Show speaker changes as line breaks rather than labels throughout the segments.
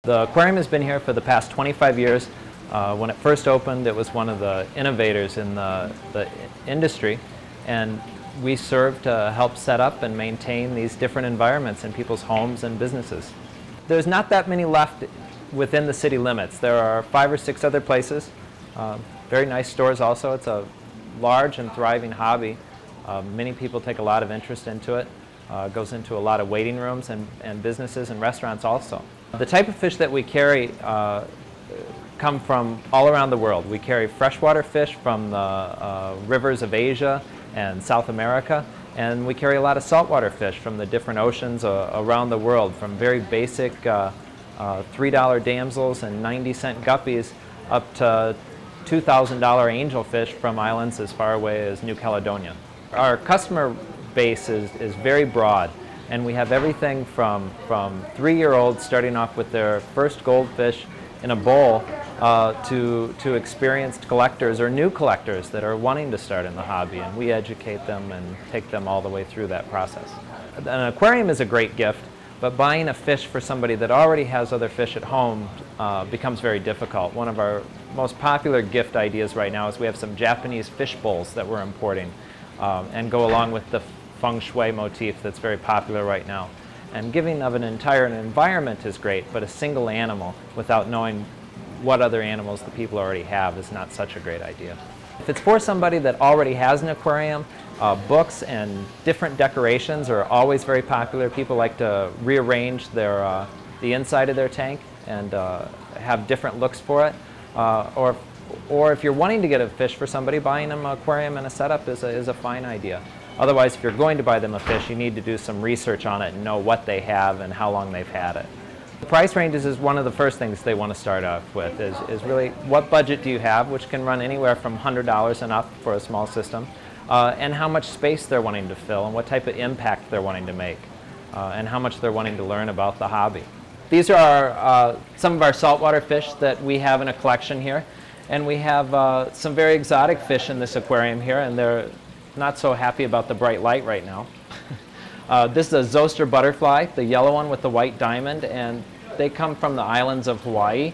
The aquarium has been here for the past 25 years. When it first opened, it was one of the innovators in the industry, and we serve to help set up and maintain these different environments in people's homes and businesses. There's not that many left within the city limits. There are 5 or 6 other places. Very nice stores also. It's a large and thriving hobby. Many people take a lot of interest into it. Goes into a lot of waiting rooms and businesses and restaurants also. The type of fish that we carry come from all around the world. We carry freshwater fish from the rivers of Asia and South America, and we carry a lot of saltwater fish from the different oceans around the world, from very basic $3 damsels and 90-cent guppies up to $2,000 angelfish from islands as far away as New Caledonia. Our customer base is very broad, and we have everything from 3-year-olds starting off with their first goldfish in a bowl to experienced collectors or new collectors that are wanting to start in the hobby, and we educate them and take them all the way through that process. An aquarium is a great gift, but buying a fish for somebody that already has other fish at home becomes very difficult. One of our most popular gift ideas right now is we have some Japanese fish bowls that we're importing and go along with the feng shui motif that's very popular right now. And giving of an entire environment is great, but a single animal without knowing what other animals the people already have is not such a great idea. If it's for somebody that already has an aquarium, books and different decorations are always very popular. People like to rearrange the inside of their tank and have different looks for it. Or if you're wanting to get a fish for somebody, buying them an aquarium and a setup is a fine idea. Otherwise, if you're going to buy them a fish, you need to do some research on it and know what they have and how long they've had it. The price ranges is one of the first things they want to start off with, is really what budget do you have, which can run anywhere from $100 and up for a small system, and how much space they're wanting to fill and what type of impact they're wanting to make, and how much they're wanting to learn about the hobby. These are some of our saltwater fish that we have in a collection here, and we have some very exotic fish in this aquarium here, and they're not so happy about the bright light right now. This is a Zoster butterfly, the yellow one with the white diamond, and they come from the islands of Hawaii.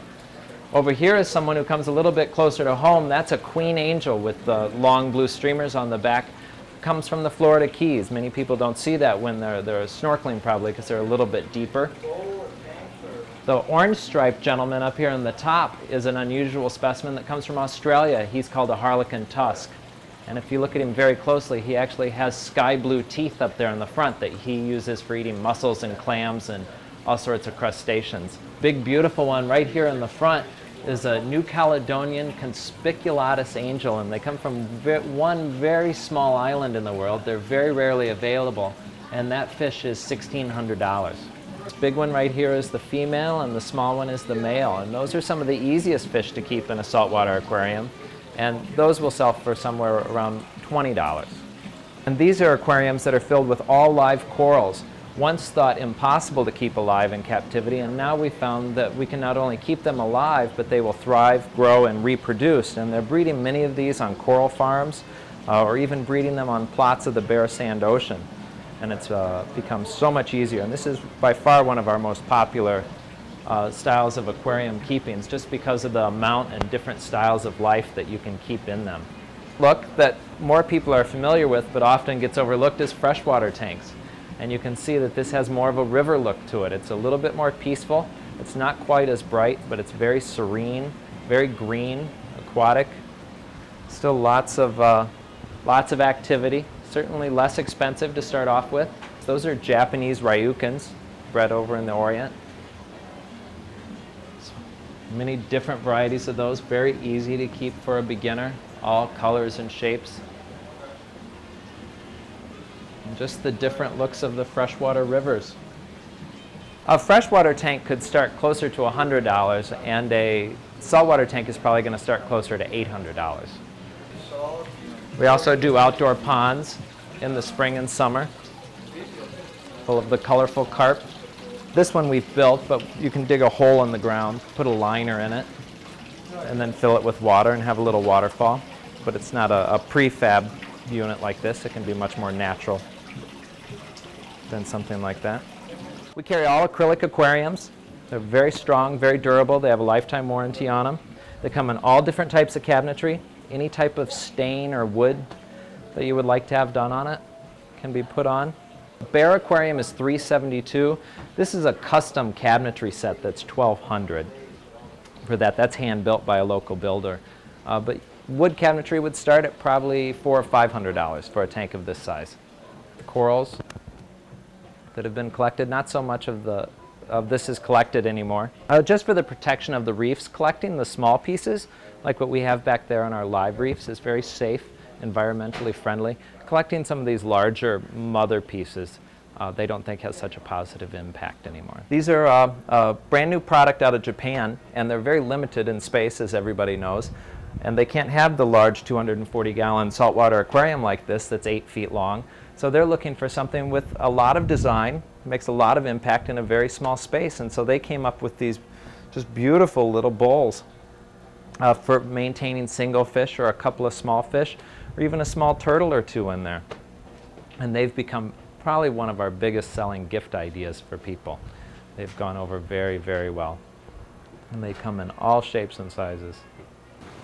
Over here is someone who comes a little bit closer to home. That's a queen angel with the long blue streamers on the back. Comes from the Florida Keys. Many people don't see that when they're snorkeling, probably because they're a little bit deeper. The orange striped gentleman up here on the top is an unusual specimen that comes from Australia. He's called a harlequin tusk. And if you look at him very closely, he actually has sky blue teeth up there in the front that he uses for eating mussels and clams and all sorts of crustaceans. Big beautiful one right here in the front is a New Caledonian conspiculatus angel, and they come from one very small island in the world. They're very rarely available, and that fish is $1,600. This big one right here is the female, and the small one is the male, and those are some of the easiest fish to keep in a saltwater aquarium. And those will sell for somewhere around $20. And these are aquariums that are filled with all live corals, once thought impossible to keep alive in captivity, and now we found that we can not only keep them alive, but they will thrive, grow, and reproduce. And they're breeding many of these on coral farms, or even breeding them on plots of the bare sand ocean. And it's become so much easier. And this is by far one of our most popular styles of aquarium keepings, just because of the amount and different styles of life that you can keep in them. Look that more people are familiar with, but often gets overlooked, is freshwater tanks. And you can see that this has more of a river look to it. It's a little bit more peaceful. It's not quite as bright, but it's very serene, very green, aquatic. Still lots of activity. Certainly less expensive to start off with. Those are Japanese ryukins, bred over in the Orient. Many different varieties of those, very easy to keep for a beginner, all colors and shapes. And just the different looks of the freshwater rivers. A freshwater tank could start closer to $100, and a saltwater tank is probably going to start closer to $800. We also do outdoor ponds in the spring and summer, full of the colorful carp. This one we've built, but you can dig a hole in the ground, put a liner in it, and then fill it with water and have a little waterfall. But it's not a prefab unit like this. It can be much more natural than something like that. We carry all acrylic aquariums. They're very strong, very durable. They have a lifetime warranty on them. They come in all different types of cabinetry. Any type of stain or wood that you would like to have done on it can be put on. Bear Aquarium is $372. This is a custom cabinetry set that's $1,200 for that. That's hand built by a local builder. But wood cabinetry would start at probably $400 or $500 for a tank of this size. The corals that have been collected, not so much of this is collected anymore. Just for the protection of the reefs, collecting the small pieces, like what we have back there on our live reefs, is very safe, environmentally friendly. Collecting some of these larger mother pieces, they don't think has such a positive impact anymore. These are a brand new product out of Japan, and they're very limited in space, as everybody knows. And they can't have the large 240-gallon saltwater aquarium like this that's 8 feet long. So they're looking for something with a lot of design, makes a lot of impact in a very small space. And so they came up with these just beautiful little bowls for maintaining single fish or a couple of small fish, or even a small turtle or two in there. And they've become probably one of our biggest selling gift ideas for people. They've gone over very, very well. And they come in all shapes and sizes.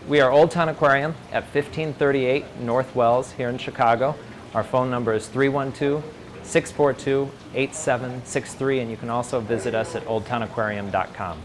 We are Old Town Aquarium at 1538 North Wells here in Chicago. Our phone number is 312-642-8763, and you can also visit us at oldtownaquarium.com.